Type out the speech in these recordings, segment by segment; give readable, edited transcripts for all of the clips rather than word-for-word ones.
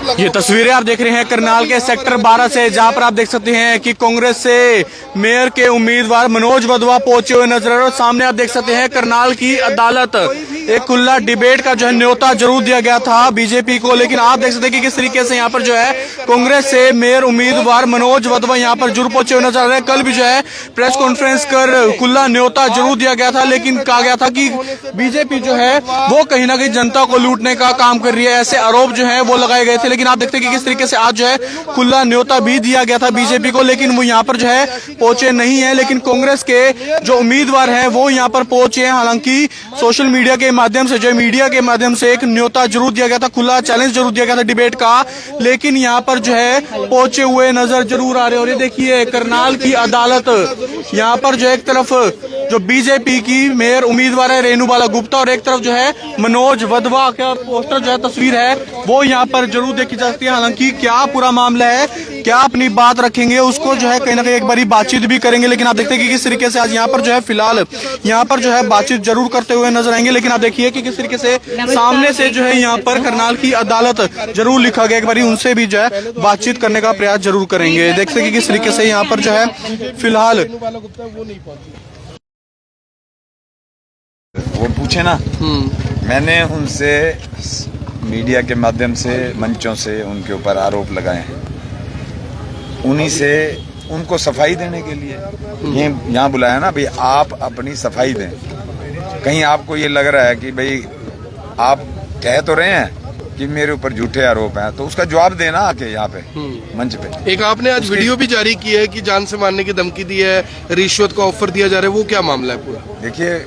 ये तस्वीरें आप देख रहे हैं करनाल के सेक्टर 12 से, जहां पर आप देख सकते हैं कि कांग्रेस से मेयर के उम्मीदवार मनोज वधवा पहुंचे हुए नजर आ रहे हैं। सामने आप देख सकते हैं करनाल की अदालत एक खुला डिबेट का जो है न्योता जरूर दिया गया था बीजेपी को, लेकिन आप देख सकते हैं कि किस तरीके से यहाँ पर जो है कांग्रेस से मेयर उम्मीदवार मनोज वधवा यहाँ पर जरूर पहुंचे हुए नजर आ रहे हैं। कल भी जो है प्रेस कॉन्फ्रेंस कर खुला न्योता जरूर दिया गया था, लेकिन कहा गया था कि बीजेपी जो है वो कहीं ना कहीं जनता को लूटने का काम कर रही है, ऐसे आरोप जो है वो लगाए गए थे। लेकिन आप देखते हैं कि किस तरीके से आज जो है खुला न्योता भी दिया गया था बीजेपी को, लेकिन वो यहाँ पर जो है पहुंचे नहीं है। लेकिन कांग्रेस के जो उम्मीदवार हैं वो यहाँ पर पहुंचे हैं। हालांकि सोशल मीडिया के माध्यम से जो मीडिया के माध्यम से एक न्योता जरूर दिया गया था, खुला चैलेंज जरूर दिया गया था डिबेट का, लेकिन यहाँ पर जो है पहुंचे हुए नजर जरूर आ रहे हैं। और ये देखिए करनाल की अदालत, यहाँ पर जो एक तरफ जो बीजेपी की मेयर उम्मीदवार है रेणुबाला गुप्ता और एक तरफ जो है मनोज वधवा का पोस्टर जो है तस्वीर है वो यहाँ पर जरूर देखी जा सकती है। हालांकि क्या पूरा मामला है, क्या अपनी बात रखेंगे, उसको जो है कहीं ना कहीं एक बारी बातचीत भी करेंगे। लेकिन आप देखते हैं कि किस तरीके से आज यहाँ पर जो है फिलहाल यहाँ पर जो है बातचीत जरूर करते हुए नजर आएंगे। लेकिन आप देखिए कि किस तरीके से सामने से जो है यहाँ पर करनाल की अदालत जरूर लिखा गया, एक बारी उनसे भी जो है बातचीत करने का प्रयास जरूर करेंगे। देखते हैं कि किस तरीके से यहाँ पर जो है फिलहाल वो पूछे ना, मैंने उनसे मीडिया के माध्यम से मंचों से उनके ऊपर आरोप लगाए हैं, उन्हीं से उनको सफाई देने के लिए ये यहाँ बुलाया ना भाई, आप अपनी सफाई दें। कहीं आपको ये लग रहा है कि भाई आप कह तो रहे हैं कि मेरे ऊपर झूठे आरोप हैं, तो उसका जवाब देना आके यहाँ पे मंच पे। एक आपने आज वीडियो भी जारी की है कि जान से मारने की धमकी दी है, रिश्वत का ऑफर दिया जा रहा है, वो क्या मामला है पूरा? देखिए,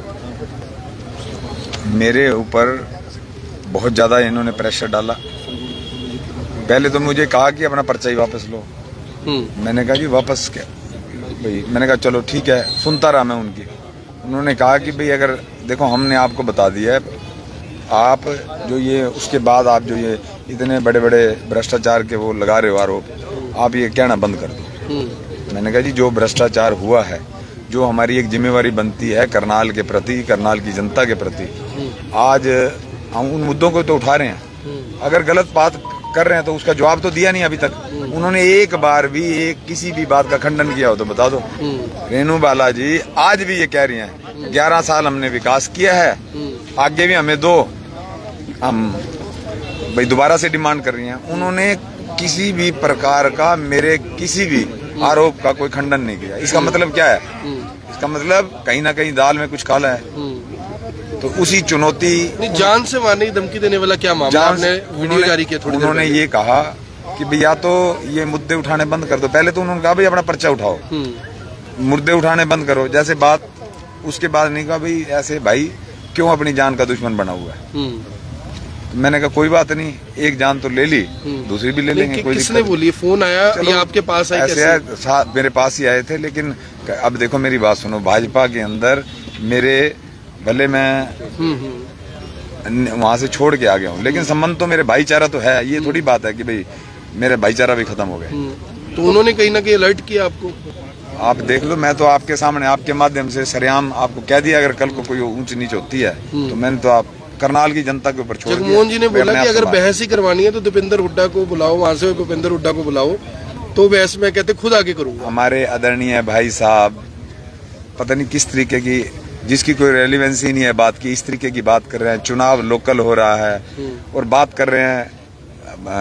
मेरे ऊपर बहुत ज़्यादा इन्होंने प्रेशर डाला। पहले तो मुझे कहा कि अपना पर्चा ही वापस लो। मैंने कहा जी वापस क्या भाई, मैंने कहा चलो ठीक है, सुनता रहा मैं उनकी। उन्होंने कहा कि भाई अगर देखो हमने आपको बता दिया है, आप जो ये उसके बाद आप जो ये इतने बड़े बड़े भ्रष्टाचार के वो लगा रहे हो आरोप, आप ये कहना बंद कर दो। मैंने कहा जी जो भ्रष्टाचार हुआ है, जो हमारी एक जिम्मेवारी बनती है करनाल के प्रति, करनाल की जनता के प्रति, आज हम उन मुद्दों को तो उठा रहे हैं। अगर गलत बात कर रहे हैं तो उसका जवाब तो दिया नहीं अभी तक। उन्होंने एक बार भी किसी भी बात का खंडन किया हो तो बता दो। रेणुबाला जी आज भी ये कह रही हैं 11 साल हमने विकास किया है, आगे भी हमें दो, हम भाई दोबारा से डिमांड कर रही हैं। उन्होंने किसी भी प्रकार का मेरे किसी भी आरोप का कोई खंडन नहीं किया। इसका मतलब क्या है? इसका मतलब कहीं ना कहीं दाल में कुछ काला है। तो उसी चुनौती, जान से मारने की धमकी देने वाला क्या मामला आपने वीडियो जारी किया? थोड़ी उन्होंने ये कहा कि भाई या तो ये मुद्दे उठाने बंद कर दो। पहले तो उन्होंने कहा भाई अपना पर्चा उठाओ, मुद्दे उठाने बंद करो, जैसे बात। उसके बाद नहीं कहा भाई ऐसे भाई क्यों अपनी जान का दुश्मन बना हुआ है। तो मैंने कहा कोई बात नहीं, एक जान तो ले ली, दूसरी भी ले लेंगे। कोई किसने बोली? फोन आया या आपके पास आया? ऐसे मेरे पास ही आए थे। लेकिन अब देखो मेरी बात सुनो, भाजपा के अंदर मेरे भले मैं वहां से छोड़ के आ गया हूँ, लेकिन संबंध तो मेरे भाईचारा तो है। ये थोड़ी बात है कि भाई मेरे भाईचारा भी खत्म हो गए। तो उन्होंने कहीं ना कहीं अलर्ट किया आपको? आप देख लो, मैं तो आपके सामने आपके माध्यम से सरेआम आपको कह दिया, अगर कल को कोई ऊंच नीच होती है तो मैंने तो आप करनाल की जनता के ऊपर छोड़ दिया। जगमोहन जी ने बोला कि अगर बहस ही करवानी है तो दीपेंद्र हुड्डा को बुलाओ, वहां से भूपेंद्र हुड्डा को बुलाओ, तो बहस में कहते खुद आगे करूंगा। हमारे आदरणीय भाई साहब पता नहीं किस तरीके की, जिसकी कोई रेलिवेंसी नहीं है बात की, इस तरीके की बात कर रहे हैं। चुनाव लोकल हो रहा है और बात कर रहे हैं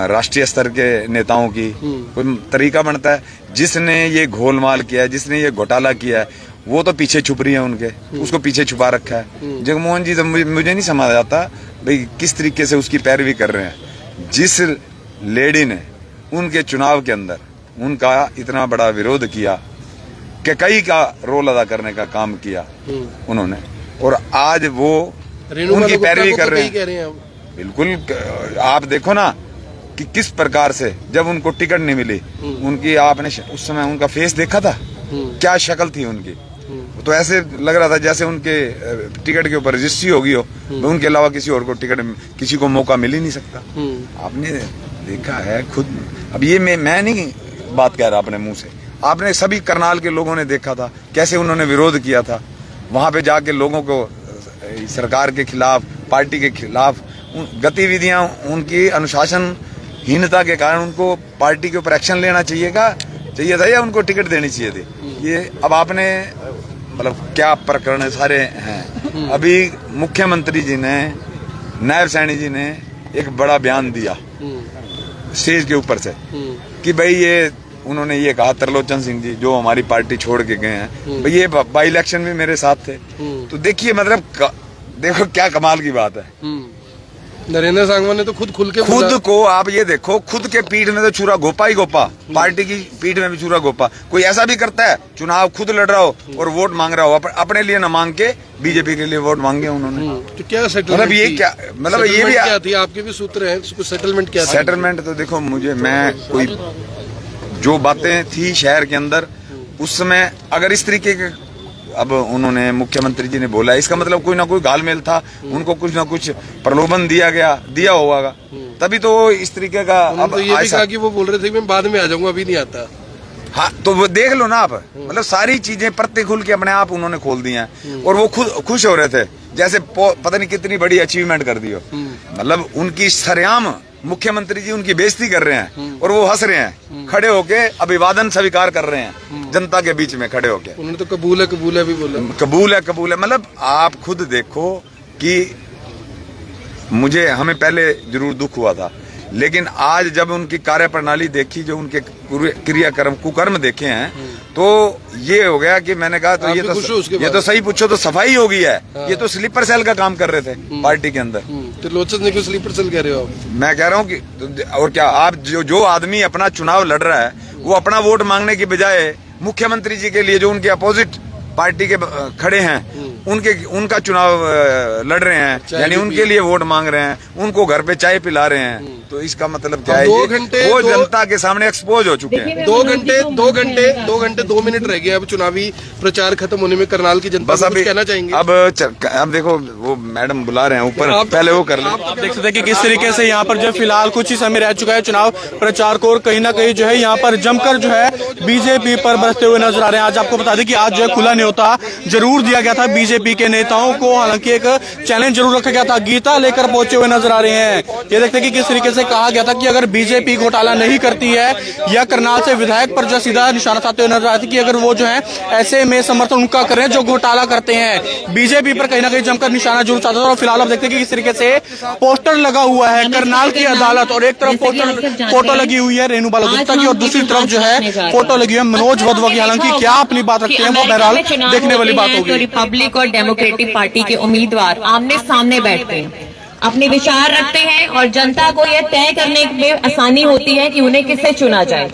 राष्ट्रीय स्तर के नेताओं की। कोई तरीका बनता है? जिसने ये घोलमाल किया है, जिसने ये घोटाला किया है, वो तो पीछे छुप रही है उनके, उसको पीछे छुपा रखा है। जगमोहन जी तो मुझे नहीं समझ आता भाई किस तरीके से उसकी पैरवी कर रहे हैं। जिस लेडी ने उनके चुनाव के अंदर उनका इतना बड़ा विरोध किया कि कई का रोल अदा करने का काम किया उन्होंने, और आज वो उनकी पैरवी कर रहे हैं। बिल्कुल, आप देखो ना कि किस प्रकार से जब उनको टिकट नहीं मिली, उनकी आपने उस समय उनका फेस देखा था, क्या शक्ल थी उनकी। तो ऐसे लग रहा था जैसे उनके टिकट के ऊपर रजिस्ट्री होगी हो, उनके अलावा किसी और को टिकट, किसी को मौका मिल ही नहीं सकता। आपने देखा है खुद। अब ये मैं नहीं बात कह रहा अपने मुंह से, आपने सभी करनाल के लोगों ने देखा था कैसे उन्होंने विरोध किया था। वहां पे जाके लोगों को सरकार के खिलाफ, पार्टी के खिलाफ गतिविधियां, उनकी अनुशासन हीनता के कारण उनको पार्टी के ऊपर एक्शन लेना चाहिए था या उनको टिकट देनी चाहिए थी। ये अब आपने मतलब क्या प्रकरण सारे हैं। अभी मुख्यमंत्री जी ने, नायब सैनी जी ने एक बड़ा बयान दिया स्टेज के ऊपर से कि भाई ये उन्होंने ये कहा, त्रिलोचन सिंह जी जो हमारी पार्टी छोड़ के गए हैं, भाई ये बाई इलेक्शन में मेरे साथ थे। तो देखिए मतलब देखो क्या कमाल की बात है। नरेंद्र सांगवान ने तो खुद को आप ये देखो, खुद के पीठ में तो छुरा घोपा ही घोपा, पार्टी की पीठ में भी छुरा घोपा। कोई ऐसा भी करता है चुनाव खुद लड़ रहा हो और वोट मांग रहा हो, अपने लिए ना मांग के बीजेपी के लिए वोट मांगे उन्होंने। तो क्या सेटलमेंट, मतलब ये क्या, मतलब ये भी क्या थी? आपके भी सूत्र हैं, सेटलमेंट क्या था? सेटलमेंट तो देखो मैं कोई जो बातें थी शहर के अंदर उस समय, अगर इस तरीके के अब उन्होंने मुख्यमंत्री जी ने बोला, इसका मतलब कोई ना कोई घालमेल था, उनको कुछ ना कुछ प्रलोभन दिया होगा, तभी तो इस तरीके का। अब तो ये भी कहा कि वो बोल रहे थे मैं बाद में आ जाऊंगा, अभी नहीं आता। हाँ तो वो देख लो ना आप, मतलब सारी चीजें परते खुल के अपने आप उन्होंने खोल दी हैं और वो खुद खुश हो रहे थे जैसे पता नहीं कितनी बड़ी अचीवमेंट कर दी हो। मतलब उनकी सरेआम मुख्यमंत्री जी उनकी बेइज्जती कर रहे हैं और वो हंस रहे हैं, खड़े होके अभिवादन स्वीकार कर रहे हैं जनता के बीच में खड़े होके। उन्होंने तो कबूल है भी बोला। कबूल है मतलब आप खुद देखो कि हमें पहले जरूर दुख हुआ था, लेकिन आज जब उनकी कार्य प्रणाली देखी, जो उनके क्रियाकर्म कुकर्म देखे हैं, तो ये हो गया कि मैंने कहा तो ये तो सही पूछो तो सफाई हो गई है। ये तो स्लीपर सेल का काम कर रहे थे पार्टी के अंदर। त्रिलोचन ने क्यों स्लीपर सेल कह रहे हो आप? मैं कह रहा हूँ कि और क्या, आप जो आदमी अपना चुनाव लड़ रहा है वो अपना वोट मांगने की बजाय मुख्यमंत्री जी के लिए जो उनके अपोजिट पार्टी के खड़े हैं उनका चुनाव लड़ रहे हैं, यानी उनके लिए वोट मांग रहे हैं, उनको घर पे चाय पिला रहे हैं, तो इसका मतलब क्या है? 2 घंटे वो जनता के सामने एक्सपोज हो चुके हैं। 2 घंटे 2 मिनट रह गए अब चुनावी प्रचार खत्म होने में। करनाल की जनता बस अभी कहना चाहेंगे? अब देखो वो मैडम बुला रहे हैं ऊपर, पहले वो कर ले। आप देख सकते हैं कि किस तरीके से यहाँ पर जो फिलहाल कुछ ही समय रह चुका है चुनाव प्रचार को, और कहीं ना कहीं जो है यहाँ पर जमकर जो है बीजेपी पर बरसते हुए नजर आ रहे हैं। आज आपको बता दें कि आज जो है खुला न्योता जरूर दिया गया था बीजेपी के नेताओं को, हालांकि एक चैलेंज जरूर रखा गया था, गीता लेकर पहुंचे हुए नजर आ रहे हैं। ये देखते हैं कि किस तरीके से कहा गया था कि अगर बीजेपी घोटाला नहीं करती है, या करनाल से विधायक पर जो सीधा निशाना साधते हुए नजर आते कि अगर वो जो है ऐसे में समर्थन उनका करें जो घोटाला करते हैं, बीजेपी पर कहीं ना कहीं जमकर निशाना जरूर साधता था। और फिलहाल आप देखते हैं कि किस तरीके से पोस्टर लगा हुआ है करनाल की अदालत, और एक तरफ फोटो लगी हुई है रेणु बाला गुप्ता की और दूसरी तरफ जो है फोटो लगी हुई है मनोज वधवा की। हालांकि क्या अपनी बात रखते हैं वो बहरहाल देखने वाली बात होगी। रिपब्लिक और डेमोक्रेटिक पार्टी के उम्मीदवार आमने सामने बैठते हैं, अपने विचार रखते हैं और जनता को यह तय करने में आसानी होती है कि उन्हें किससे चुना जाए।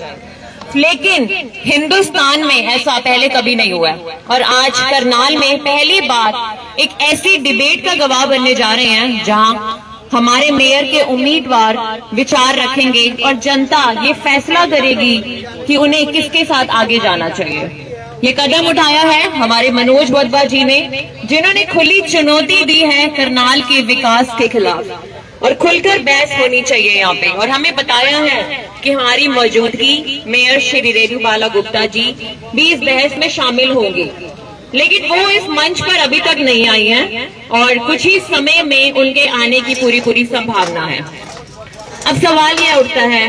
लेकिन हिंदुस्तान में ऐसा पहले कभी नहीं हुआ है और आज करनाल में पहली बार एक ऐसी डिबेट का गवाह बनने जा रहे हैं जहां हमारे मेयर के उम्मीदवार विचार रखेंगे और जनता ये फैसला करेगी कि उन्हें किसके साथ आगे जाना चाहिए। ये कदम उठाया है हमारे मनोज वधवा जी ने, जिन्होंने खुली चुनौती दी है करनाल के विकास के खिलाफ, और खुलकर बहस होनी चाहिए यहाँ पे। और हमें बताया है कि हमारी मौजूदगी मेयर श्री रेणु बाला गुप्ता जी भी इस बहस में शामिल होंगे, लेकिन वो इस मंच पर अभी तक नहीं आई हैं और कुछ ही समय में उनके आने की पूरी संभावना है। अब सवाल यह उठता है,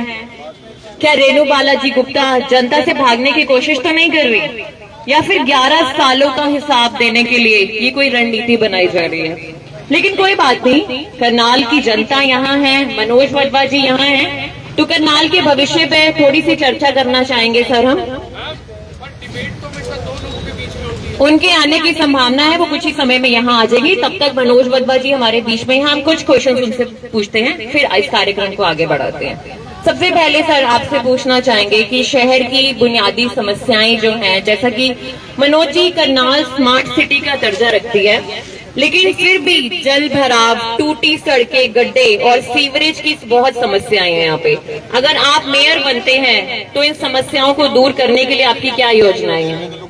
क्या रेणु बालाजी गुप्ता जनता से भागने की कोशिश तो नहीं कर रही, या फिर 11 सालों का हिसाब देने के लिए ये कोई रणनीति बनाई जा रही है? लेकिन कोई बात नहीं, करनाल की जनता यहाँ है, मनोज वधवा जी यहाँ हैं, तो करनाल के भविष्य पे थोड़ी सी चर्चा करना चाहेंगे सर हम। उनके आने की संभावना है, वो कुछ ही समय में यहाँ आ जाएगी। तब तक मनोज वधवा जी हमारे बीच में, हम कुछ क्वेश्चन उनसे पूछते हैं, फिर इस कार्यक्रम को आगे बढ़ाते हैं। सबसे पहले सर आपसे पूछना चाहेंगे कि शहर की बुनियादी समस्याएं जो हैं, जैसा कि मनोज जी करनाल स्मार्ट सिटी का दर्जा रखती है, लेकिन फिर भी जल भराव, टूटी सड़कें, गड्ढे और सीवरेज की बहुत समस्याएं हैं यहाँ पे। अगर आप मेयर बनते हैं तो इन समस्याओं को दूर करने के लिए आपकी क्या योजनाएं हैं?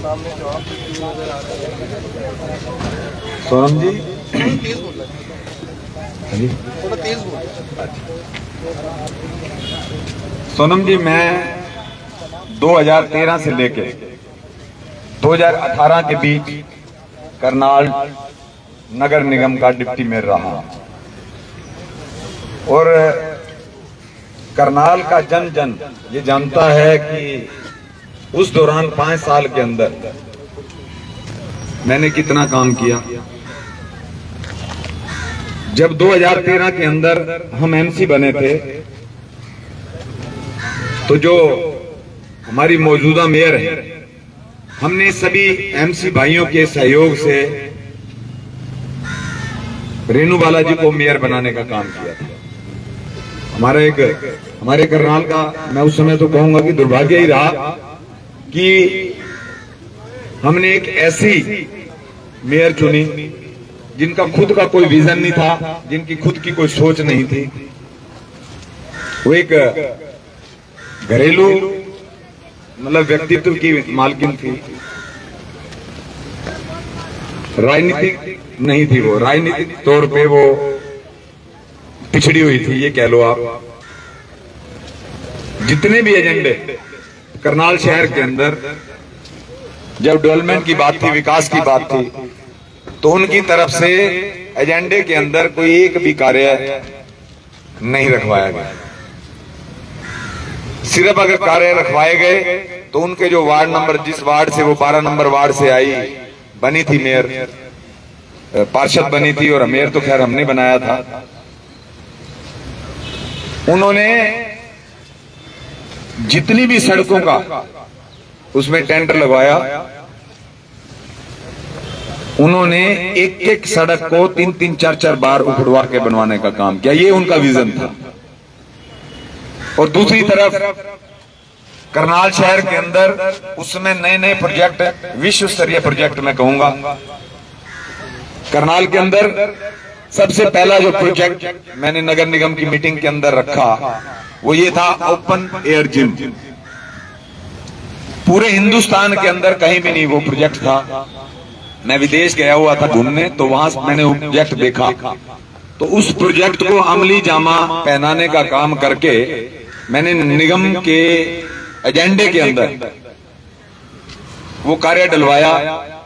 सामने जो आप सोनम जी, थोड़ा तेज बोलो। सोनम जी, मैं 2013 से लेके 2018 के बीच करनाल नगर निगम का डिप्टी मेयर रहा और करनाल का जन जन ये जानता है कि उस दौरान 5 साल के अंदर मैंने कितना काम किया। जब 2013 के अंदर हम एमसी बने थे तो जो हमारी मौजूदा मेयर है, हमने सभी एमसी भाइयों के सहयोग से रेणु बालाजी को मेयर बनाने का काम किया था। हमारे करनाल का मैं उस समय तो कहूंगा कि दुर्भाग्य ही रहा कि हमने एक ऐसी मेयर चुनी जिनका खुद का कोई विजन नहीं था, जिनकी खुद की कोई सोच नहीं थी। वो एक घरेलू मतलब व्यक्तित्व की मालकिन थी, राजनीतिक नहीं थी। वो राजनीतिक तौर पे वो पिछड़ी हुई थी, ये कह लो आप। जितने भी एजेंडे करनाल शहर के अंदर जब डेवलपमेंट की बात थी, विकास की बात थी, तो उनकी तरफ से एजेंडे के अंदर कोई एक भी कार्य नहीं रखवाया गया। सिर्फ अगर कार्य रखवाए गए तो उनके जो वार्ड नंबर, जिस वार्ड से वो 12 नंबर वार्ड से आई, बनी थी मेयर, पार्षद बनी थी, और मेयर तो खैर हमने बनाया था। उन्होंने जितनी भी सड़कों का उसमें टेंडर लगवाया, उन्होंने एक एक सड़क को 3-3, 4-4 बार उखड़वा के बनवाने का काम किया। ये उनका विजन था। और दूसरी तरफ करनाल शहर के अंदर उसमें नए नए प्रोजेक्ट, विश्व स्तरीय प्रोजेक्ट मैं कहूंगा। करनाल के अंदर सबसे पहला जो प्रोजेक्ट मैंने नगर निगम की मीटिंग के अंदर रखा वो ये था ओपन एयर जिम। पूरे हिंदुस्तान के अंदर कहीं भी नहीं वो प्रोजेक्ट था। मैं विदेश गया हुआ था घूमने, तो वहां मैंने वो प्रोजेक्ट देखा। तो उस प्रोजेक्ट को अमली जामा पहनाने का काम करके मैंने निगम के एजेंडे के अंदर वो कार्य डलवाया।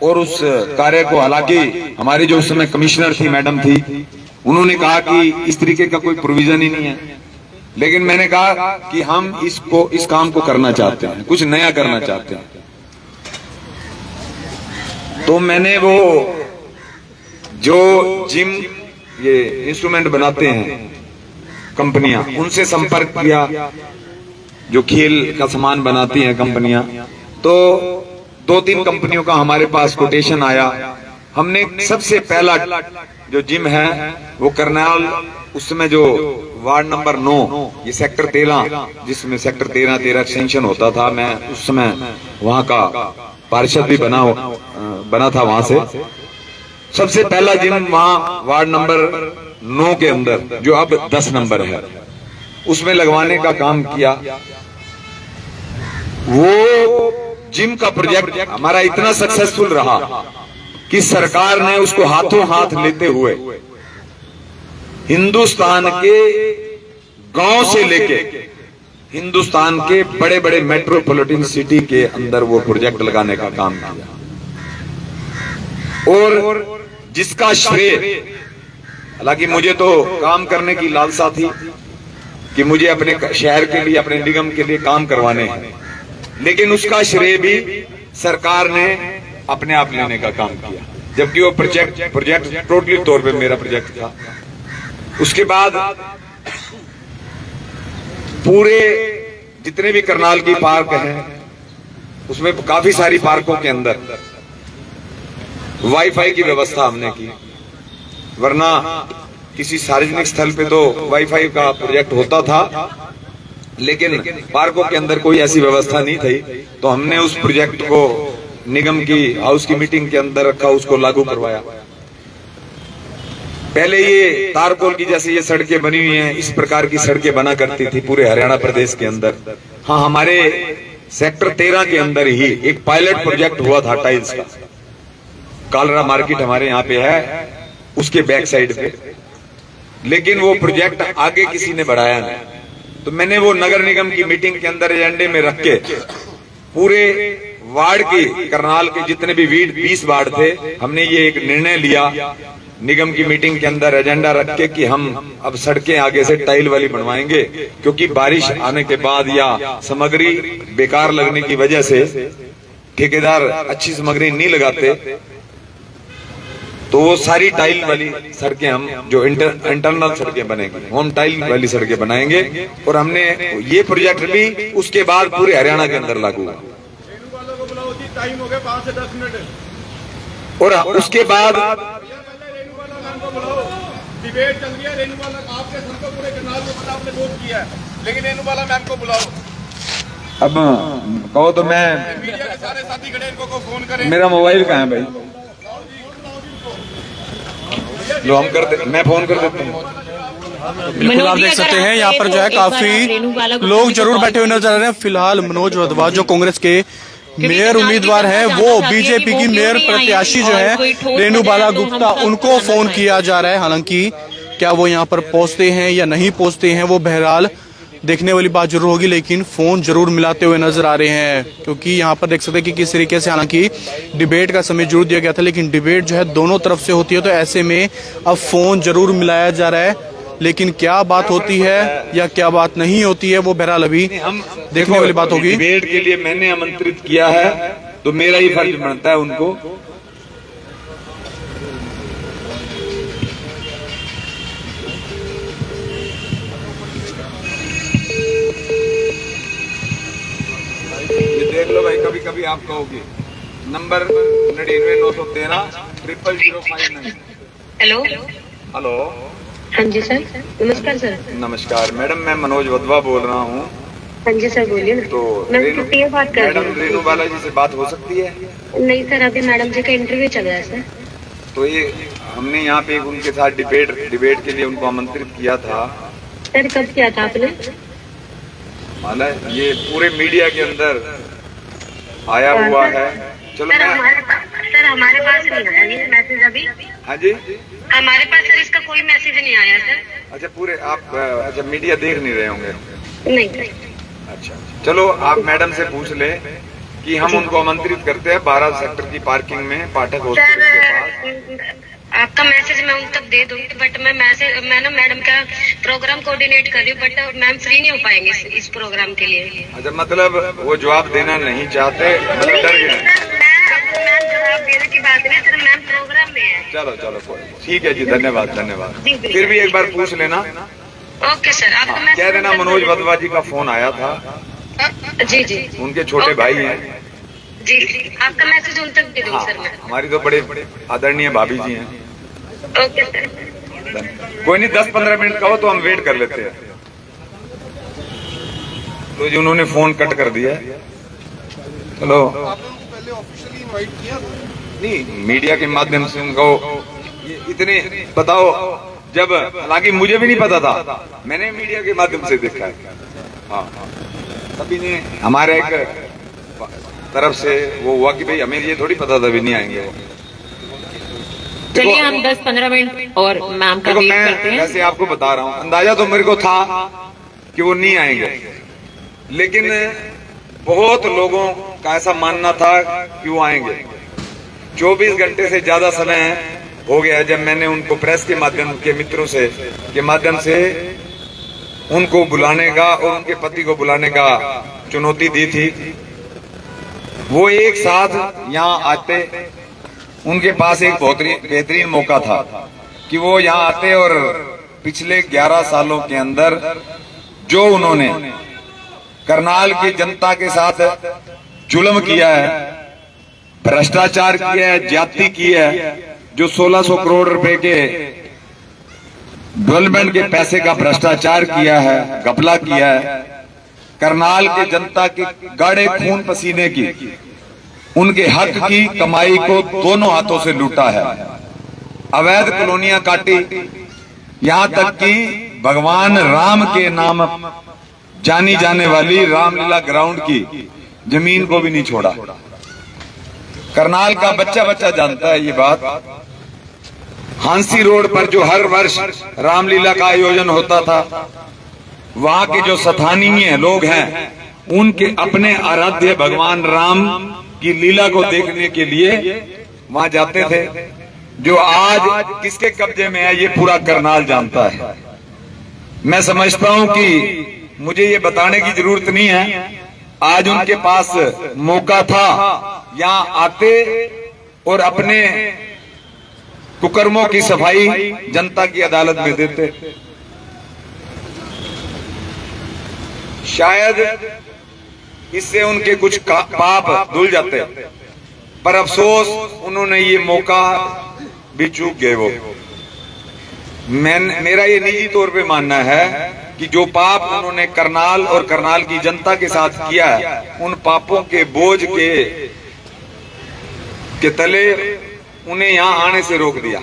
और उस कार्य को, हालांकि हमारी जो उस समय कमिश्नर थी, मैडम थी, उन्होंने कहा कि इस तरीके का कोई प्रोविजन ही नहीं है, लेकिन मैंने कहा कि हम इस काम को करना चाहते हैं, कुछ नया करना चाहते हैं। तो मैंने वो जो जिम ये इंस्ट्रूमेंट बनाते हैं कंपनियां, उनसे संपर्क किया, जो खेल का सामान बनाती हैं कंपनियां। तो 2-3 कंपनियों का हमारे पास कोटेशन आया। हमने सबसे पहला जो जिम है वो करनाल, उस समय जो वार्ड नंबर 9, ये सेक्टर 13, जिसमें सेक्टर 13 एक्सटेंशन होता था, मैं उस समय वहां का पार्षद भी बना था। वहां से सबसे पहला जिम वहां वार्ड नंबर 9 के अंदर, जो अब 10 नंबर है, उसमें लगवाने का काम किया। वो जिम का प्रोजेक्ट हमारा इतना सक्सेसफुल रहा कि सरकार ने उसको हाथों हाथ लेते हुए हिंदुस्तान के गांव से लेके हिंदुस्तान के बड़े बड़े मेट्रोपॉलिटन सिटी के अंदर वो प्रोजेक्ट लगाने का काम किया। और जिसका श्रेय, हालांकि मुझे तो काम करने की लालसा थी कि मुझे अपने शहर के लिए, अपने निगम के लिए काम करवाने हैं, लेकिन उसका श्रेय भी सरकार ने अपने आप लेने का काम किया, जबकि वो प्रोजेक्ट टोटली तौर पे मेरा प्रोजेक्ट था। उसके बाद पूरे जितने भी करनाल की पार्क हैं, उसमें काफी सारी पार्कों के अंदर वाईफाई की व्यवस्था हमने की, वरना किसी सार्वजनिक स्थल पे तो वाईफाई का प्रोजेक्ट होता था, लेकिन पार्कों के अंदर कोई ऐसी व्यवस्था नहीं थी। तो हमने उस प्रोजेक्ट को निगम की हाउस की मीटिंग के अंदर रखा, उसको लागू करवाया। पहले ये तारकोल की जैसे ये सड़कें बनी हुई हैं, इस प्रकार की सड़कें बना करती थी पूरे हरियाणा प्रदेश के अंदर। हाँ, हमारे सेक्टर 13 के अंदर ही एक पायलट प्रोजेक्ट हुआ था टाइल्स का, कालरा मार्केट हमारे यहाँ पे है, उसके बैक साइड पे, लेकिन वो प्रोजेक्ट आगे किसी ने बढ़ाया नहीं। तो मैंने वो नगर निगम की मीटिंग के अंदर एजेंडे में रख के पूरे वार्ड की, करनाल के जितने भी 20 वार्ड थे, हमने ये एक निर्णय लिया निगम की मीटिंग के अंदर एजेंडा रख के कि हम अब सड़कें आगे से टाइल वाली बनवाएंगे, क्योंकि बारिश आने के बाद या सामग्री बेकार लगने की वजह से ठेकेदार अच्छी सामग्री नहीं लगाते, तो वो सारी टाइल वाली सड़कें हम जो इंटरनल सड़कें बनेंगी, होम टाइल वाली सड़कें बनाएंगे। और हमने ये प्रोजेक्ट भी उसके बाद पूरे हरियाणा के अंदर लागू हुआ। टाइम हो गया 5 से 10 मिनट। और उसके बाद डिबेट चल रही है, रेणुवाला आपके सर को पूरे करनाल में पता आपने वोट किया है, लेकिन रेणुवाला मैम को बुलाओ। अब कहो तो मैं, मीडिया के सारे साथी खड़े, इनको को फोन करें। मेरा मोबाइल कहाँ है भाई? लो हम कर दे, मैं फोन कर देता हूँ। बिल्कुल आप देख सकते हैं यहाँ पर जो है काफी लोग जरूर बैठे हुए नजर आ रहे हैं। फिलहाल मनोज वधवा जो कांग्रेस के मेयर उम्मीदवार हैं, वो बीजेपी की मेयर प्रत्याशी जो है रेणुबाला गुप्ता, उनको फोन किया जा रहा है। हालांकि क्या वो यहाँ पर पहुंचते हैं या नहीं पहुंचते हैं वो बहरहाल देखने वाली बात जरूर होगी, लेकिन फोन जरूर मिलाते हुए नजर आ रहे हैं। क्योंकि यहाँ पर देख सकते हैं कि किस तरीके से, हालांकि डिबेट का समय जरूर दिया गया था, लेकिन डिबेट जो है दोनों तरफ से होती है, तो ऐसे में अब फोन जरूर मिलाया जा रहा है। लेकिन क्या बात होती है या क्या बात नहीं होती है वो बहरहाल अभी देखने वाली बात होगी। डिबेट के लिए मैंने आमंत्रित किया है, तो मेरा ही फर्ज बनता है उनको। ये देख लो भाई, कभी कभी आप कहोगे नंबर 9991300059। हेलो हेलो, हाँ जी सर, नमस्कार सर। नमस्कार मैडम, मैं मनोज वधवा बोल रहा हूँ। हाँ जी सर बोलिए ना। तो मैं प्रिया बात कर रही मैडम हूँ। रेणुबाला जी से बात हो सकती है? नहीं सर, अभी मैडम जी का इंटरव्यू चल रहा है सर। तो ये हमने यहाँ पे उनके साथ डिबेट के लिए उनको आमंत्रित किया था। सर कब किया था आपने? माना ये पूरे मीडिया के अंदर आया हुआ है। चलो सर मैं, हमारे पास नहीं आया ये मैसेज अभी। हाँ जी, हमारे पास सर इसका कोई मैसेज नहीं आया सर। अच्छा पूरे आप अच्छा मीडिया देख नहीं रहे होंगे? नहीं। अच्छा चलो आप मैडम से पूछ ले कि हम उनको आमंत्रित करते हैं 12 सेक्टर की पार्किंग में पाठक हॉस्पिटल के पास। सर आपका मैसेज मैं उन तक दे दूंगी, बट मैं ना मैडम का प्रोग्राम कोऑर्डिनेट कर रही हूँ, बट मैम फ्री नहीं हो पाएंगे इस प्रोग्राम के लिए। अच्छा मतलब वो जवाब देना नहीं चाहते, मतलब डर गए? मैम जवाब देने की बात नहीं सर, मैम प्रोग्राम में है। चलो ठीक है जी, धन्यवाद धन्यवाद। फिर भी एक बार पूछ लेना। ओके सर, आपका मैसेज कह देना मनोज वधवा जी का फोन आया था, जी जी उनके छोटे भाई हैं। जी आपका मैसेज उन तक दे दूँ हाँ, सर मैं। हमारी तो बड़े आदरणीय भाभी जी हैं। Okay sir. कोई नहीं, 10-15 मिनट कहो तो हम वेट कर लेते हैं। तो जी उन्होंने फोन कट कर दिया। चलो पहले ऑफिशियली इनवाइट किया नहीं, मीडिया के माध्यम से उनको ये इतने बताओ, जब हालांकि मुझे भी नहीं पता था, मैंने मीडिया के माध्यम से देखा है। हाँ सभी ने हमारे एक तरफ से वो हुआ कि भाई हमें ये थोड़ी पता था भी नहीं आएंगे वो। चलिए हम 10-15 मिनट और मैम का देखो वेट मैं करते हैं। वैसे आपको बता रहा हूँ, अंदाजा तो मेरे को था कि वो नहीं आएंगे, लेकिन बहुत लोगों का ऐसा मानना था कि वो आएंगे। 24 घंटे से ज्यादा समय हो गया जब मैंने उनको प्रेस के माध्यम के मित्रों से के माध्यम से उनको बुलाने का और उनके पति को बुलाने का चुनौती दी थी। वो एक साथ यहाँ आते, उनके पास एक बहुत बेहतरीन मौका था कि वो यहाँ आते और पिछले 11 सालों के अंदर जो उन्होंने करनाल की जनता के साथ जुल्म किया है, भ्रष्टाचार किया है, ज्यादती की है, जो 1600 करोड़ रुपए के डेवलपमेंट के पैसे का भ्रष्टाचार किया है, घपला किया है, करनाल के जनता के गाढ़े खून पसीने की, उनके हक की कमाई को दोनों हाथों से लूटा है, अवैध कॉलोनियां काटी, यहां तक कि भगवान राम के नाम जानी जाने वाली रामलीला ग्राउंड की जमीन को भी नहीं छोड़ा। करनाल का बच्चा बच्चा जानता है ये बात। हांसी रोड पर जो हर वर्ष रामलीला का आयोजन होता था, वहां के जो स्थानीय लोग हैं उनके अपने आराध्य भगवान राम की लीला को देखने के लिए वहां जाते थे। जो आज किसके कब्जे में है ये पूरा करनाल जानता है। मैं समझता हूं कि मुझे ये बताने की जरूरत नहीं है। आज उनके पास मौका था, यहां आते और अपने कुकर्मों की सफाई जनता की अदालत में देते। शायद इससे उनके कुछ पाप धुल जाते, पर अफसोस उन्होंने ये मौका भी चूक गए। वो मेरा ये निजी तौर पे मानना है कि जो पाप उन्होंने करनाल और करनाल की जनता के साथ किया है, उन पापों के बोझ के तले उन्हें यहां आने से रोक दिया।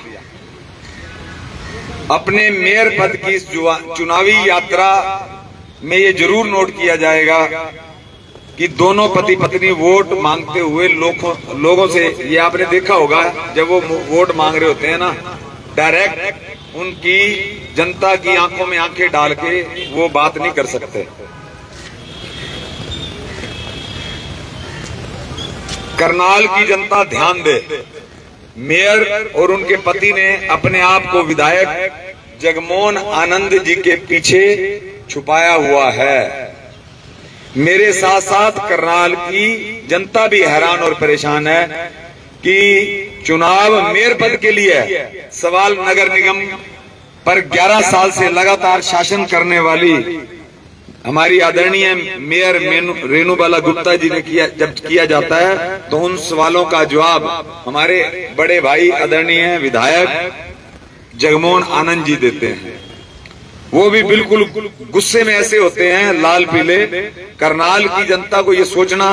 अपने मेयर पद की इस चुनावी यात्रा में ये जरूर नोट किया जाएगा कि दोनों पति पत्नी वोट मांगते हुए लोगों से, ये आपने देखा होगा जब वो वोट मांग रहे होते हैं ना, डायरेक्ट उनकी जनता की आंखों में आंखें डाल के वो बात नहीं कर सकते। करनाल की जनता ध्यान दे, मेयर और उनके पति ने अपने आप को विधायक जगमोहन आनंद जी के पीछे छुपाया हुआ है। मेरे साथ साथ करनाल की जनता भी हैरान और परेशान है कि चुनाव मेयर पद के लिए सवाल नगर निगम पर 11 साल से लगातार शासन करने वाली हमारी आदरणीय मेयर रेणुबाला गुप्ता जी ने जब किया जाता है तो उन सवालों का जवाब हमारे बड़े भाई आदरणीय विधायक जगमोहन आनंद जी देते हैं। वो भी बिल्कुल गुस्से में ऐसे होते हैं, लाल पीले। करनाल की जनता को ये सोचना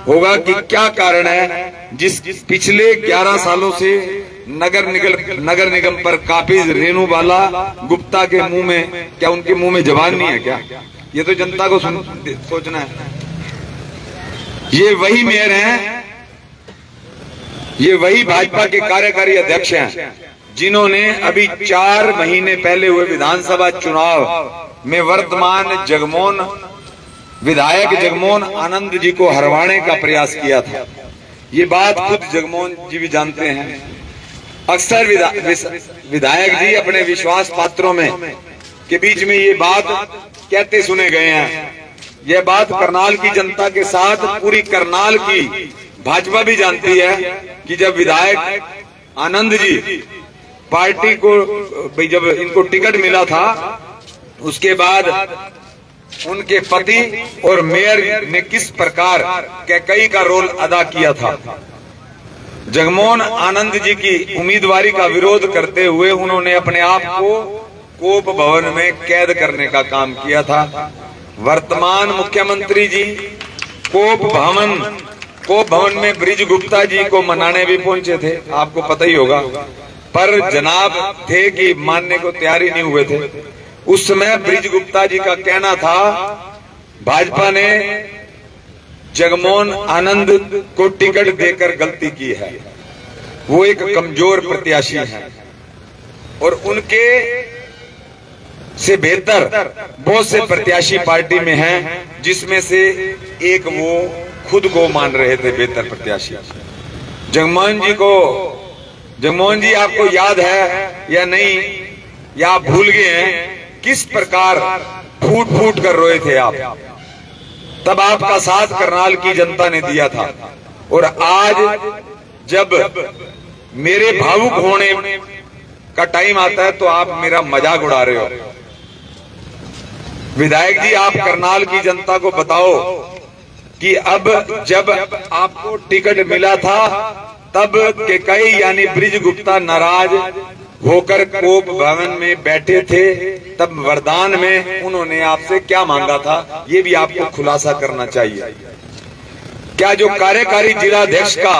होगा कि क्या कारण है जिस पिछले 11 सालों से नगर निगम पर काबिज रेणुबाला गुप्ता के मुंह में, क्या उनके मुंह में जबान नहीं है क्या? ये तो जनता को सोचना है। ये वही मेयर हैं, ये वही भाजपा के कार्यकारी अध्यक्ष हैं जिन्होंने अभी 4 महीने पहले हुए विधानसभा चुनाव में वर्तमान विधायक जगमोहन आनंद जी को हरवाने का प्रयास किया था। ये बात खुद जगमोहन जी भी जानते हैं। अक्सर विधायक जी अपने विश्वास पात्रों में के बीच में ये बात कहते सुने गए हैं। यह बात करनाल की जनता के साथ पूरी करनाल की भाजपा भी जानती है कि जब विधायक आनंद जी पार्टी को, जब इनको टिकट मिला था, उसके बाद उनके पति और मेयर ने किस प्रकार कैकई का रोल अदा किया था। जगमोहन आनंद जी की उम्मीदवारी का विरोध करते हुए उन्होंने अपने आप को कोप भवन में कैद करने का काम किया था। वर्तमान मुख्यमंत्री जी कोप भवन में ब्रिज गुप्ता जी को मनाने भी पहुंचे थे, आपको पता ही होगा, पर जनाब थे कि मानने को तैयार ही नहीं हुए थे। उस समय ब्रिज गुप्ता जी का कहना था भाजपा ने जगमोहन आनंद को टिकट देकर गलती की है, वो एक कमजोर प्रत्याशी है और उनके से बेहतर बहुत से प्रत्याशी पार्टी में हैं, जिसमें से एक वो खुद को मान रहे थे बेहतर प्रत्याशी। जगमोहन जी आपको याद है या नहीं, या आप भूल गए हैं किस प्रकार फूट फूट कर रोए थे आप? तब आपका साथ करनाल की जनता ने दिया था। और आज जब मेरे भावुक होने का टाइम आता है तो आप मेरा मजाक उड़ा रहे हो। विधायक जी, आप करनाल की जनता को बताओ कि अब जब आपको टिकट मिला था तब के कई यानी ब्रिज गुप्ता नाराज होकर कोप भवन में बैठे थे, तब वरदान में उन्होंने आपसे क्या मांगा था, ये भी आपको खुलासा करना चाहिए। क्या जो कार्यकारी जिलाध्यक्ष का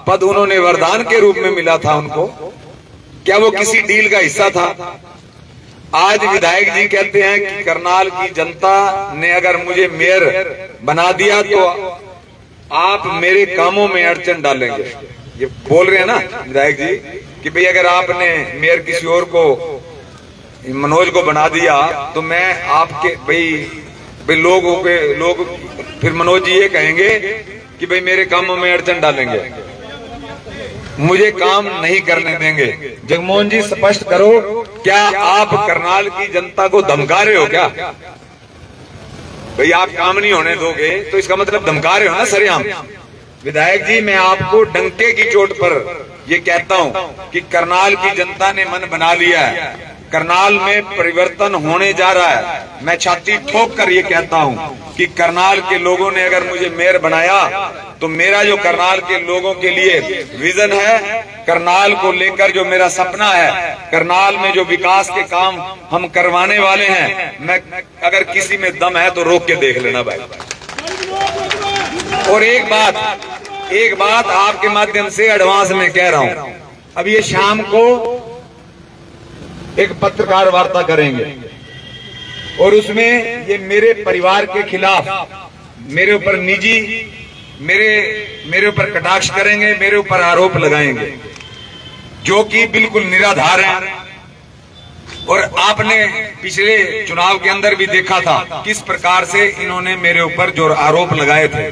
पद उन्होंने वरदान के रूप में मिला था उनको, क्या वो किसी डील का हिस्सा था? आज विधायक जी कहते हैं कि करनाल की जनता ने अगर मुझे मेयर बना दिया तो आप मेरे कामों में अड़चन डालेंगे। ये बोल रहे हैं ना विधायक जी कि भाई अगर आपने मेयर किसी और को मनोज को बना दिया तो मैं आपके भाई लोग फिर मनोज जी ये कहेंगे कि भाई मेरे कामों में अड़चन डालेंगे, मुझे काम नहीं करने देंगे। जगमोहन जी स्पष्ट करो, क्या आप करनाल की जनता को धमका रहे हो क्या? भाई आप काम नहीं होने दोगे तो इसका मतलब धमका रहे हो ना सरेआम। विधायक जी मैं आपको डंके की चोट पर ये कहता हूं कि करनाल की जनता ने मन बना लिया है, करनाल में परिवर्तन होने जा रहा है। मैं छाती ठोक कर ये कहता हूं कि करनाल के लोगों ने अगर मुझे मेयर बनाया तो मेरा जो करनाल के लोगों के लिए विजन है, करनाल को लेकर जो मेरा सपना है, करनाल में जो विकास के काम हम करवाने वाले हैं, मैं अगर किसी में दम है तो रोक के देख लेना भाई। और एक बात आपके माध्यम से एडवांस में कह रहा हूं, अब ये शाम को एक पत्रकार वार्ता करेंगे और उसमें ये मेरे परिवार के खिलाफ मेरे ऊपर निजी मेरे ऊपर कटाक्ष करेंगे, मेरे ऊपर आरोप लगाएंगे जो कि बिल्कुल निराधार है। और आपने पिछले चुनाव के अंदर भी देखा था किस प्रकार से इन्होंने मेरे ऊपर जो आरोप लगाए थे,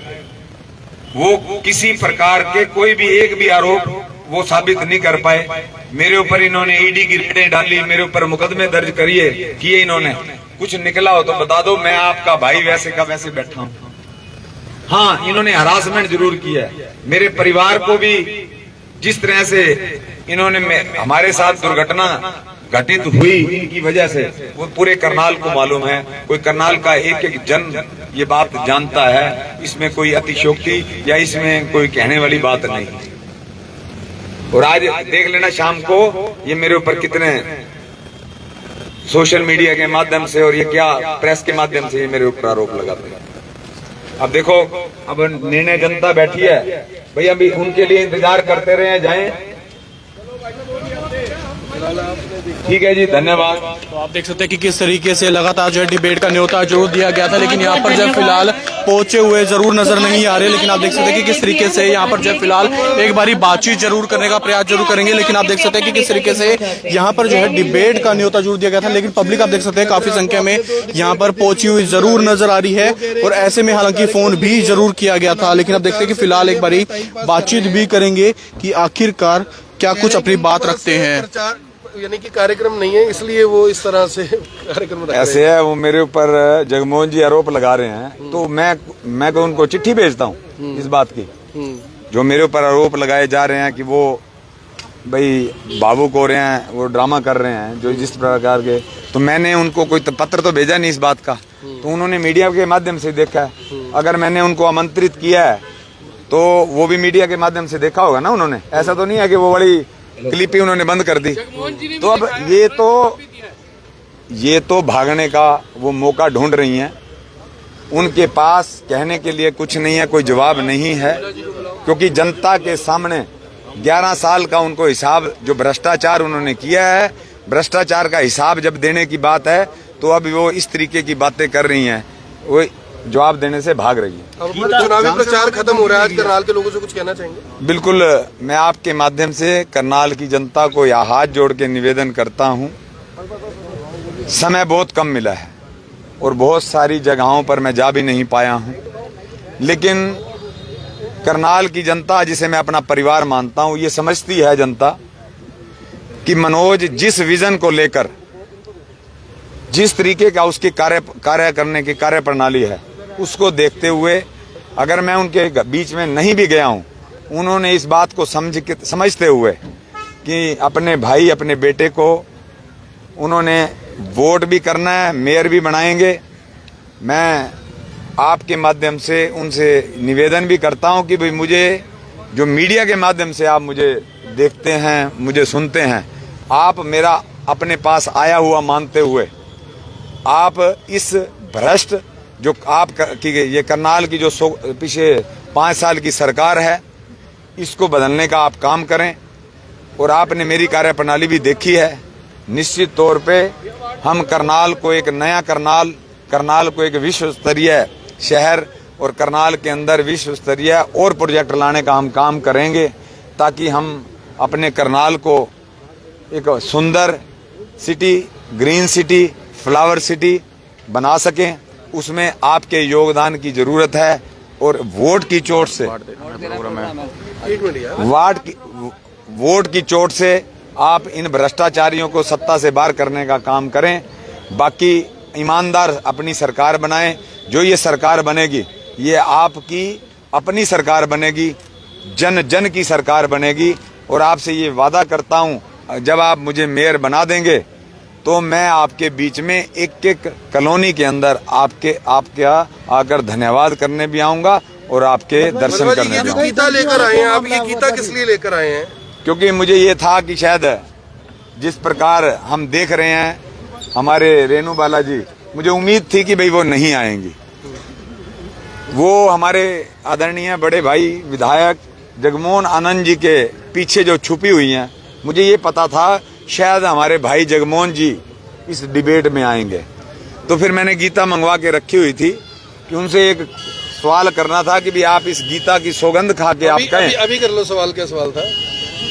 वो किसी प्रकार के कोई भी एक भी आरोप वो साबित नहीं कर पाए। मेरे ऊपर इन्होंने ईडी की रेडें डाली, मेरे ऊपर मुकदमे दर्ज किए इन्होंने। कुछ निकला हो तो बता दो, मैं आपका भाई वैसे का वैसे बैठा हूं। हाँ, इन्होंने हरासमेंट जरूर किया है। मेरे परिवार को भी जिस तरह से इन्होंने हमारे साथ दुर्घटना घटित हुई इनकी वजह से, वो पूरे करनाल को मालूम है। कोई करनाल का एक एक जन ये बात जानता है, इसमें कोई अतिशयोक्ति या इसमें कोई कहने वाली बात नहीं। और आज देख लेना शाम को ये मेरे ऊपर कितने सोशल मीडिया के माध्यम से और ये क्या प्रेस के माध्यम से ये मेरे ऊपर आरोप लगाते हैं। अब देखो, अब निर्णय जनता बैठी है भाई, अभी उनके लिए इंतजार करते रहे जाएं। ठीक है जी, धन्यवाद। तो आप देख सकते हैं कि किस तरीके से लगातार जो है डिबेट का न्योता जरूर दिया गया था, लेकिन यहाँ पर जो है फिलहाल पहुंचे हुए जरूर नजर नहीं आ रहे। लेकिन आप देख सकते हैं कि किस तरीके से यहाँ पर जो है फिलहाल एक बारी बातचीत जरूर करने का प्रयास जरूर करेंगे। लेकिन आप देख सकते हैं कि किस तरीके से यहाँ पर जो है डिबेट का न्योता जरूर दिया गया था, लेकिन पब्लिक आप देख सकते हैं काफी संख्या में यहाँ पर पहुंची हुई जरूर नजर आ रही है। और ऐसे में हालांकि फोन भी जरूर किया गया था, लेकिन आप देखते हैं कि फिलहाल एक बारी बातचीत भी करेंगे कि आखिरकार क्या कुछ अपनी बात रखते हैं। यानी कि कार्यक्रम नहीं है, इसलिए वो इस तरह से कार्यक्रम रख ऐसे है, वो मेरे ऊपर जगमोहन जी आरोप लगा रहे हैं, तो मैं तो उनको चिट्ठी भेजता हूँ इस बात की। जो मेरे ऊपर आरोप लगाए जा रहे हैं कि वो भाई भावुक हो रहे हैं, वो ड्रामा कर रहे हैं जो जिस प्रकार के, तो मैंने उनको कोई पत्र तो भेजा नहीं इस बात का, तो उन्होंने मीडिया के माध्यम से देखा है। अगर मैंने उनको आमंत्रित किया है तो वो भी मीडिया के माध्यम से देखा होगा ना उन्होंने। ऐसा तो नहीं है कि वो बड़ी क्लिप ही उन्होंने बंद कर दी। तो अब ये तो भागने का वो मौका ढूंढ रही हैं। उनके पास कहने के लिए कुछ नहीं है, कोई जवाब नहीं है, क्योंकि जनता के सामने 11 साल का उनको हिसाब, जो भ्रष्टाचार उन्होंने किया है, भ्रष्टाचार का हिसाब जब देने की बात है तो अब वो इस तरीके की बातें कर रही हैं, वो जवाब देने से भाग रही है। चुनावी प्रचार खत्म हो रहा है, आज करनाल के लोगों से कुछ कहना चाहेंगे? बिल्कुल, मैं आपके माध्यम से करनाल की जनता को यह हाथ जोड़ के निवेदन करता हूं, समय बहुत कम मिला है और बहुत सारी जगहों पर मैं जा भी नहीं पाया हूं, लेकिन करनाल की जनता, जिसे मैं अपना परिवार मानता हूं, ये समझती है जनता कि मनोज जिस विजन को लेकर, जिस तरीके का उसकी कार्य करने की कार्य प्रणाली है, उसको देखते हुए अगर मैं उनके बीच में नहीं भी गया हूं, उन्होंने इस बात को समझते हुए कि अपने भाई, अपने बेटे को उन्होंने वोट भी करना है, मेयर भी बनाएंगे। मैं आपके माध्यम से उनसे निवेदन भी करता हूं कि भाई मुझे, जो मीडिया के माध्यम से आप मुझे देखते हैं, मुझे सुनते हैं, आप मेरा अपने पास आया हुआ मानते हुए आप इस भ्रष्ट जो आप की ये करनाल की जो पिछले 5 साल की सरकार है, इसको बदलने का आप काम करें। और आपने मेरी कार्यप्रणाली भी देखी है। निश्चित तौर पे हम करनाल को एक नया करनाल को एक विश्व स्तरीय शहर और करनाल के अंदर विश्व स्तरीय और प्रोजेक्ट लाने का हम काम करेंगे। ताकि हम अपने करनाल को एक सुंदर city, green city, flower city बना सकें। उसमें आपके योगदान की जरूरत है और वोट की चोट से, एक मिनट यार, वोट की चोट से आप इन भ्रष्टाचारियों को सत्ता से बाहर करने का काम करें। बाकी ईमानदार अपनी सरकार बनाएं। जो ये सरकार बनेगी ये आपकी अपनी सरकार बनेगी, जन जन की सरकार बनेगी। और आपसे ये वादा करता हूं, जब आप मुझे मेयर बना देंगे तो मैं आपके बीच में एक एक कॉलोनी के अंदर आपके आकर धन्यवाद करने भी आऊंगा और आपके दर्शन मनोज जी, करने ये भी जो आऊंगा। गीता लेकर आए हैं आप, ये गीता किस लिए लेकर आए हैं? क्योंकि मुझे ये था कि शायद जिस प्रकार हम देख रहे हैं हमारे रेणु बालाजी, मुझे उम्मीद थी कि भाई वो नहीं आएंगी। वो हमारे आदरणीय बड़े भाई विधायक जगमोहन आनंद जी के पीछे जो छुपी हुई हैं, मुझे ये पता था शायद हमारे भाई जगमोहन जी इस डिबेट में आएंगे। तो फिर मैंने गीता मंगवा के रखी हुई थी कि उनसे एक सवाल करना था कि भी आप इस गीता की सौगंध खा के आप कहें। अभी कर लो सवाल। क्या सवाल था?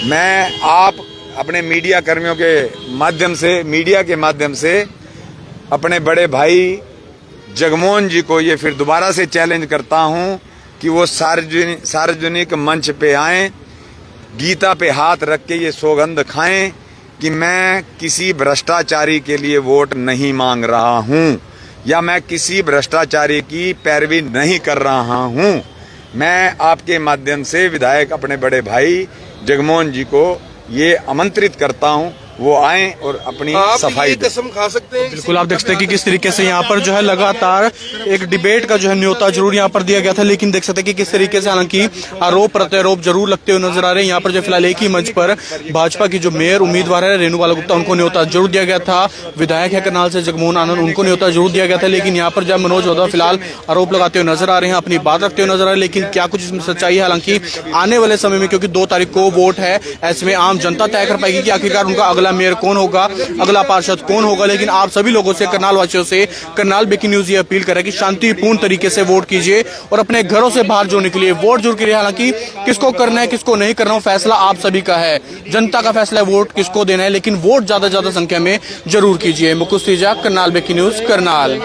मैं आप अपने मीडिया कर्मियों के माध्यम से, मीडिया के माध्यम से अपने बड़े भाई जगमोहन जी को ये फिर दोबारा से चैलेंज करता हूं कि वो सार्वजनिक मंच पे आएं, गीता पे हाथ रख के ये सौगंध खाएं कि मैं किसी भ्रष्टाचारी के लिए वोट नहीं मांग रहा हूं या मैं किसी भ्रष्टाचारी की पैरवी नहीं कर रहा हूं। मैं आपके माध्यम से विधायक अपने बड़े भाई जगमोहन जी को ये आमंत्रित करता हूं, वो आए और अपनी आप सफाई ये दें। कसम खा सकते हैं? बिल्कुल, आप देख सकते हैं कि किस तरीके से यहाँ पर जो है लगातार एक डिबेट का जो है न्योता जरूर यहाँ पर दिया गया था, लेकिन देख सकते हैं कि किस तरीके से हालांकि आरोप प्रत्यारोप जरूर लगते हुए नजर आ रहे हैं। यहाँ पर जो फिलहाल एक ही मंच पर भाजपा की जो मेयर उम्मीदवार है रेणु बाला गुप्ता, उनको न्योता जरूर दिया गया था। विधायक है करनाल से जगमोहन आनंद, उनको न्योता जरूर दिया गया था। लेकिन यहाँ पर जब मनोज वधवा फिलहाल आरोप लगाते हुए नजर आ रहे हैं, अपनी बात रखते हुए नजर आ रहे हैं, लेकिन क्या कुछ इसमें सच्चाई है? हालांकि आने वाले समय में, क्योंकि 2 तारीख को वोट है, ऐसे में आम जनता तय कर पाएगी कि आखिरकार उनका अगला मेयर कौन होगा, अगला पार्षद कौन होगा। लेकिन आप सभी लोगों से, करनाल वासियों से करनाल ब्रेकिंग न्यूज ये अपील कर रहा है कि शांतिपूर्ण तरीके से वोट कीजिए और अपने घरों से बाहर जोड़ने के लिए वोट जरूर कीजिए। हालांकि किसको करना है किसको नहीं करना, फैसला आप सभी का है, जनता का फैसला है वोट किसको देना है, लेकिन वोट ज्यादा संख्या में जरूर कीजिए। मुकुल तीजा, करनाल ब्रेकिंग न्यूज, करनाल।